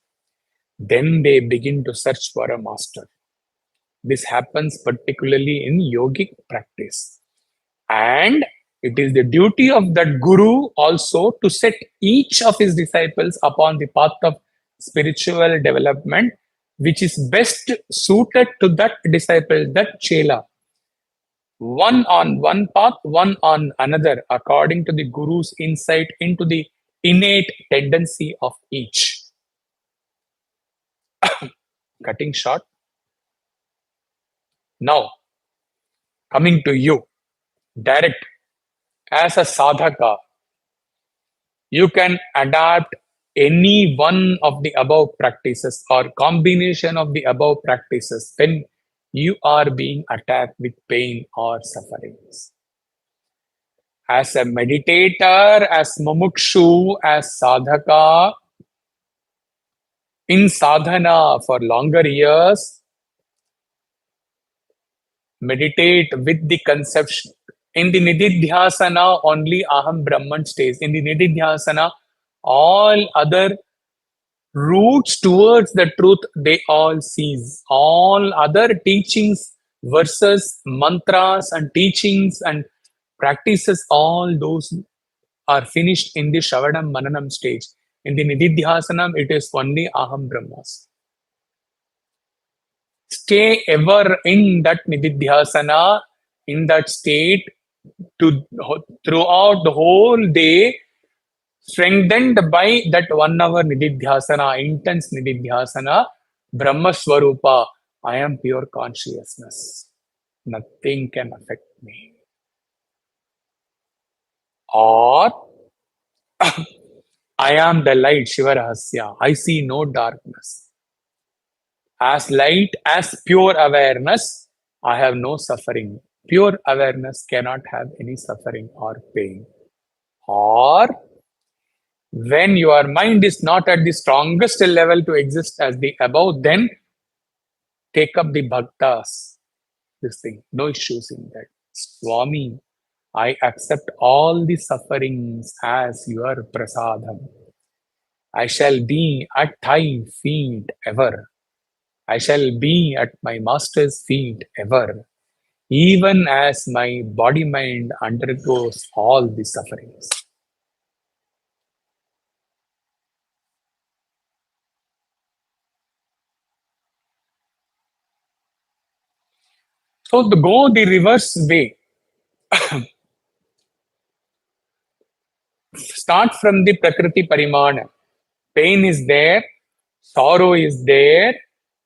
Then they begin to search for a master. This happens particularly in yogic practice. And it is the duty of that guru also to set each of his disciples upon the path of spiritual development, which is best suited to that disciple, that chela. One on one path, one on another, according to the guru's insight into the innate tendency of each. Cutting short. Now, coming to you, direct as a sadhaka, You can adapt any one of the above practices or combination of the above practices when you are being attacked with pain or sufferings. As a meditator, as mumukshu, as sadhaka, in sadhana for longer years, meditate with the conception. In the nididhyasana, only aham Brahman stays. In the nididhyasana, all other routes towards the truth they all cease. All other teachings, verses, mantras, and teachings and practices, all those are finished in the Shravanam Mananam stage. In the Nididhyasanam, it is only Aham Brahmas. Stay ever in that Nididhyasana, in that state, to throughout the whole day, strengthened by that 1 hour Nididhyasana, intense Nididhyasana, Brahma Swarupa. I am pure consciousness. Nothing can affect me. Or I am the light, Shiva Rahasya. I see no darkness. As light, as pure awareness, I have no suffering. Pure awareness cannot have any suffering or pain. Or when your mind is not at the strongest level to exist as the above, then take up the bhaktas. This thing, no issues in that. Swami, I accept all the sufferings as your prasadam. I shall be at thy feet ever. I shall be at my master's feet ever, even as my body mind undergoes all the sufferings. So, to go the reverse way, start from the Prakriti Parimana. Pain is there, sorrow is there,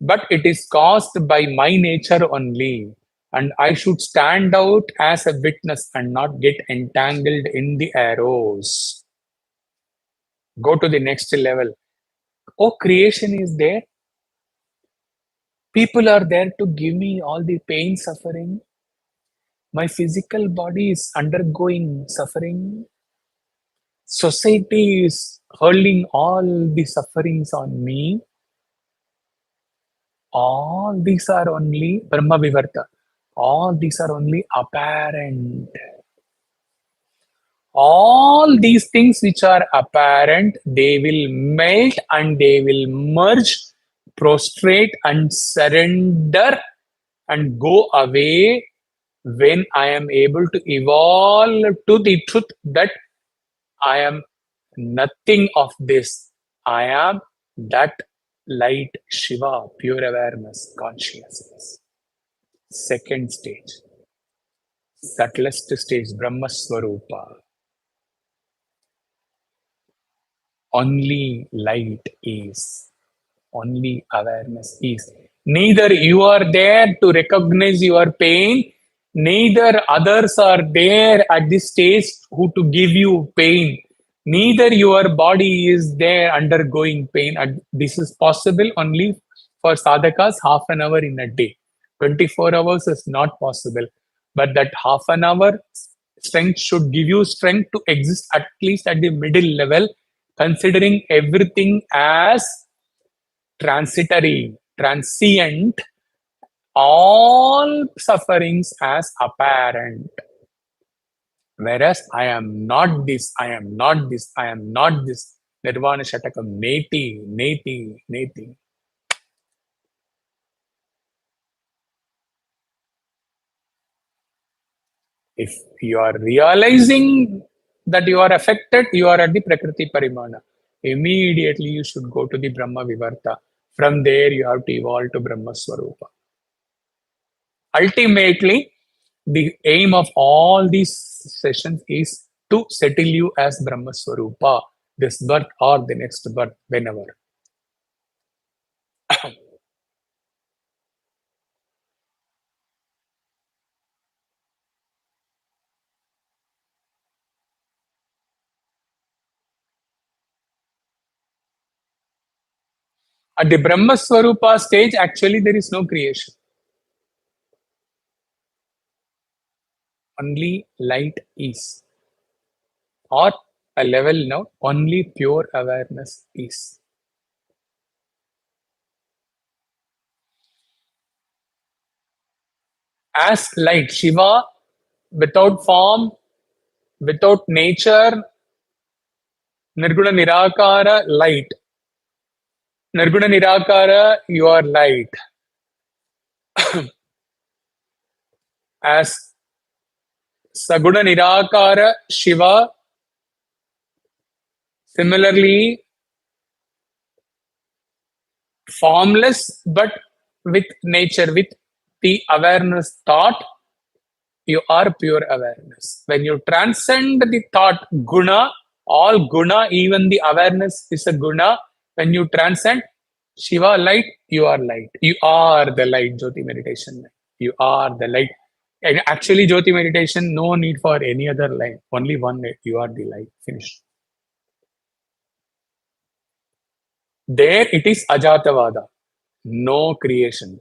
but it is caused by my nature only. And I should stand out as a witness and not get entangled in the arrows. Go to the next level. Oh, creation is there. People are there to give me all the pain, suffering. My physical body is undergoing suffering. Society is hurling all the sufferings on me. All these are only Brahma Vivarta. All these are only apparent. All these things which are apparent, they will melt and they will merge, prostrate and surrender and go away when I am able to evolve to the truth that I am nothing of this. I am that light Shiva, pure awareness, consciousness. Second stage, subtlest stage, Brahma Swarupa. Only light is, only awareness is. Neither you are there to recognize your pain, neither others are there at this stage who to give you pain. Neither your body is there undergoing pain. And this is possible only for sadhakas half an hour in a day. 24 hours is not possible. But that half an hour strength should give you strength to exist at least at the middle level, considering everything as transitory, transient, all sufferings as apparent. Whereas I am not this, I am not this, I am not this. Nirvana Shatakam, neti, neti, neti. If you are realizing that you are affected, you are at the Prakriti Parimana. Immediately you should go to the Brahma Vivarta. From there, you have to evolve to Brahma Swarupa. Ultimately, the aim of all these sessions is to settle you as Brahma Swarupa, this birth or the next birth, whenever. At the Brahma Swarupa stage, actually, there is no creation. Only light is. Or a level now, only pure awareness is. As light, Shiva, without form, without nature, Nirguna Nirakara, light. Nirguna Nirakara, you are light. As Saguna Nirakara, Shiva, similarly, formless, but with nature, with the awareness thought, you are pure awareness. When you transcend the thought guna, all guna, even the awareness is a guna. When you transcend Shiva light, you are light. You are the light, Jyoti meditation. You are the light. And actually, Jyoti meditation, no need for any other light. Only one light. You are the light. Finish. There it is Ajatavada. No creation.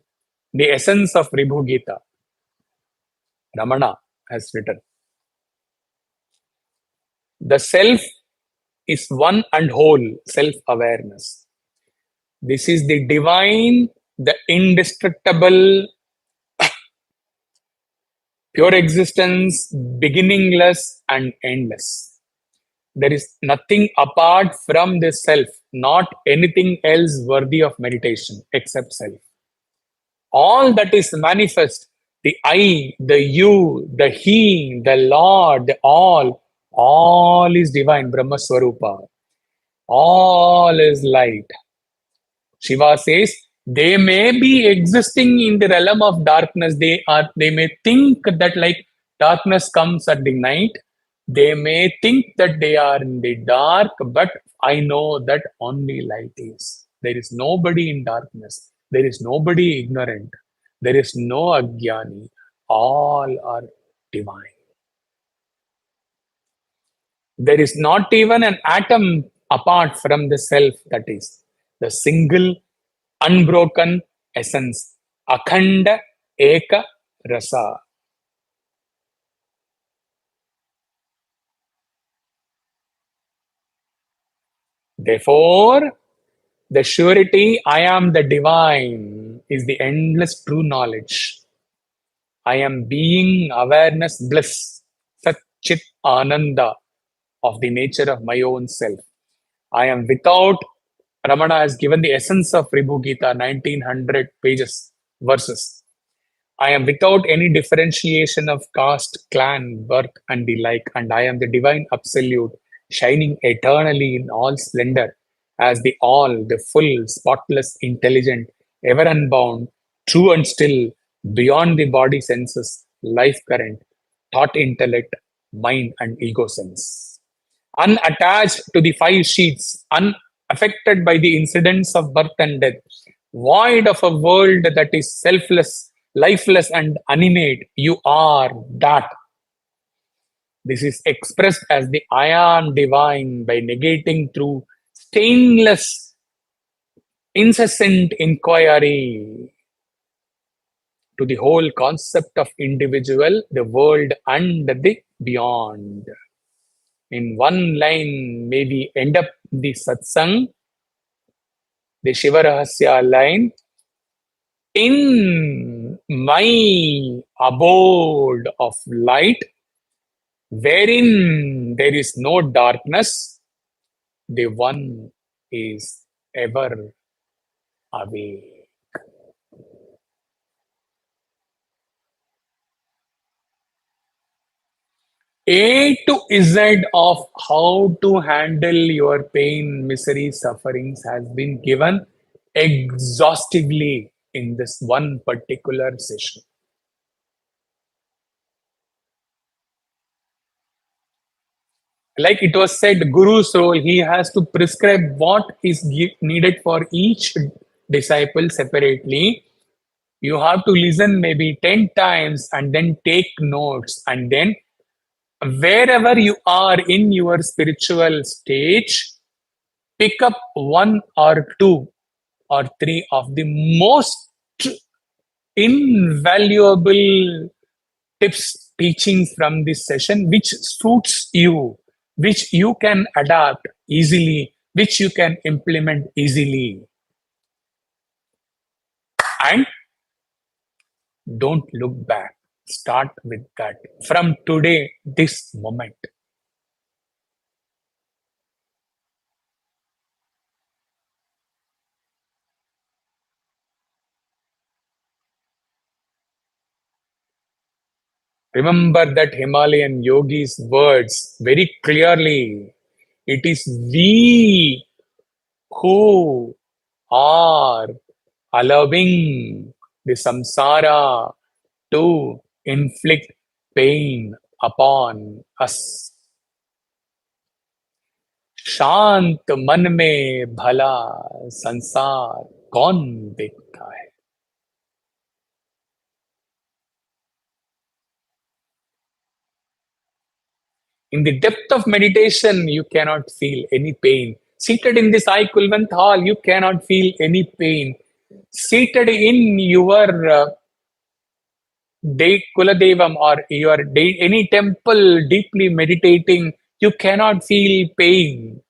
The essence of Ribhu Gita, Ramana has written. The self is one and whole self awareness. This is the divine, the indestructible, pure existence, beginningless and endless. There is nothing apart from this self, not anything else worthy of meditation except self. All that is manifest, the I, the you, the he, the Lord, the all is divine, Brahma Swarupa. All is light. Shiva says they may be existing in the realm of darkness. They may think that like darkness comes at the night. They may think that they are in the dark, but I know that only light is. There is nobody in darkness. There is nobody ignorant. There is no agyani. All are divine. There is not even an atom apart from the self, that is the single, unbroken essence. Akhanda Eka Rasa. Therefore, the surety I am the divine is the endless true knowledge. I am being, awareness, bliss, Sat Chit Ananda of the nature of my own self. I am without. Ramana has given the essence of Ribhu Gita, 1900 pages, verses. I am without any differentiation of caste, clan, birth, and the like, and I am the divine absolute, shining eternally in all splendor, as the all, the full, spotless, intelligent, ever unbound, true and still, beyond the body senses, life current, thought intellect, mind, and ego sense. Unattached to the five sheets, unaffected by the incidents of birth and death, void of a world that is selfless, lifeless, and animate, you are that. This is expressed as the I am divine by negating through stainless, incessant inquiry to the whole concept of individual, the world, and the beyond. In one line, maybe end up the satsang, the Shiva Rahasya line. In my abode of light, wherein there is no darkness, the one is ever away. A to Z of how to handle your pain, misery, sufferings has been given exhaustively in this one particular session. Like it was said, Guru's role, he has to prescribe what is needed for each disciple separately. You have to listen maybe 10 times and then take notes, and then wherever you are in your spiritual stage, pick up one or two or three of the most invaluable tips, teachings from this session, which suits you, which you can adapt easily, which you can implement easily. And don't look back. Start with that. From today, this moment. Remember that Himalayan yogi's words very clearly. It is we who are allowing the samsara to inflict pain upon us. शांत मन में भला संसार कौन देखता है. In the depth of meditation, you cannot feel any pain. Seated in this Sai Kulwant hall, you cannot feel any pain. Seated in your Kuladevam or your any temple deeply meditating, you cannot feel pain.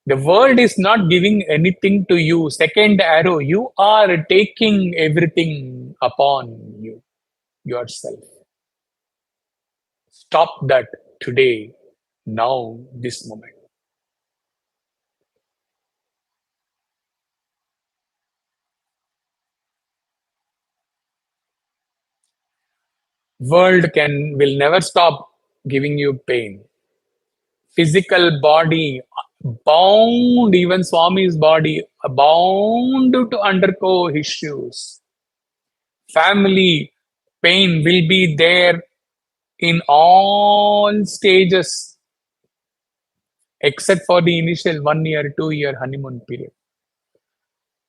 The world is not giving anything to you. Second arrow, you are taking everything upon you yourself. Stop that today, now, this moment. World will never stop giving you pain. Physical body bound, even Swami's body bound to undergo issues. Family pain will be there in all stages except for the initial 1 year, 2 year honeymoon period.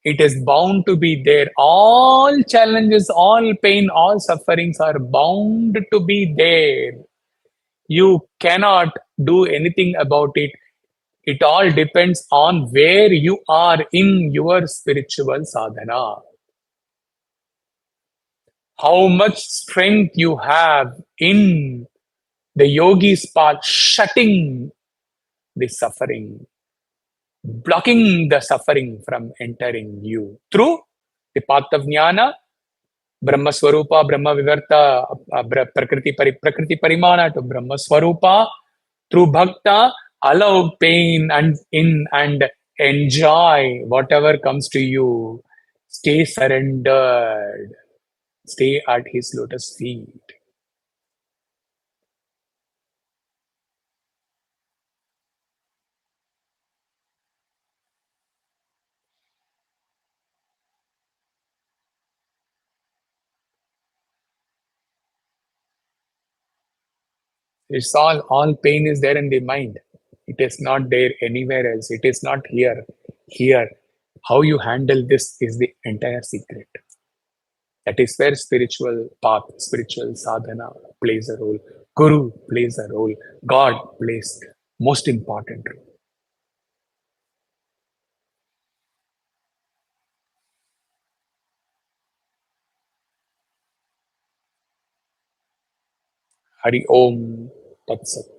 It is bound to be there. All challenges, all pain, all sufferings are bound to be there. You cannot do anything about it. It all depends on where you are in your spiritual sadhana. How much strength you have in the yogi's path, shutting the suffering, blocking the suffering from entering you through the path of jnana, Brahma Swarupa, Brahma Vivarta, Prakriti Parimana to Brahma Swarupa. Through Bhakta, allow pain and in and enjoy whatever comes to you. Stay surrendered. Stay at his lotus feet. It's all pain is there in the mind. It is not there anywhere else. It is not here. Here. How you handle this is the entire secret. That is where spiritual path, spiritual sadhana plays a role. Guru plays a role. God plays most important role. Hari Om Tat Sat.